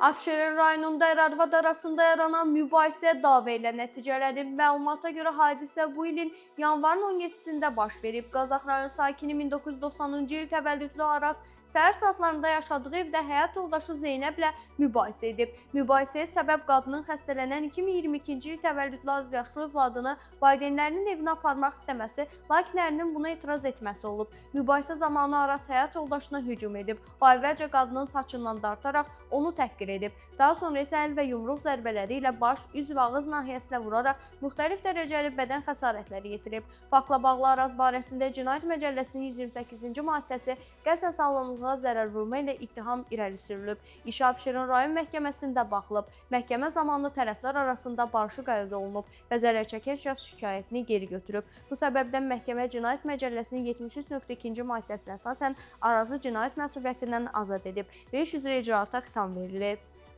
Abşeron rayonunda ər-arvad arasında yaranan mübahisə dava ilə nəticələnib. Məlumata görə hadisə bu ilin yanvarın 17-sində baş verib. Qazax rayon sakini 1990-cı il təvəllüdlü Araz səhər saatlarında yaşadığı evdə həyat yoldaşı Zeynəblə mübahisə edib. Mübahisəyə səbəb qadının xəstələnən 2022-ci il təvəllüdlü azyaşlı övladını valideynlərinin evinə aparmaq istəməsi, lakin ərinin buna etiraz etməsi olub. Mübahisə zamanı Araz həyat yoldaşına hücum edib. O əvvəlcə qadının saçından dartaraq onu təhqir edib. Daha sonra isə əl və yumruq zərbələri ilə baş, üz və ağız nahiyəsinə vuraraq müxtəlif dərəcəli bədən xəsarətləri yetirib. Faktla bağlı Araz barəsində Cinayət Məcəlləsinin 128-ci maddəsi qəsdən sağlamlığa zərər vurma ilə ittiham irəli sürülüb. İş Abşeron rayon məhkəməsində baxılıb. Məhkəmə zamanı tərəflər arasında barışıq əldə olunub və zərər çəkən şəxs şikayətini geri götürüb. Bu səbəbdən məhkəmə Cinayət Məcəlləsinin 73.2-ci maddəsinə əsasən Arazı cinayət məsuliyyətindən azad edib və iş üzrə icraata xitam verilib.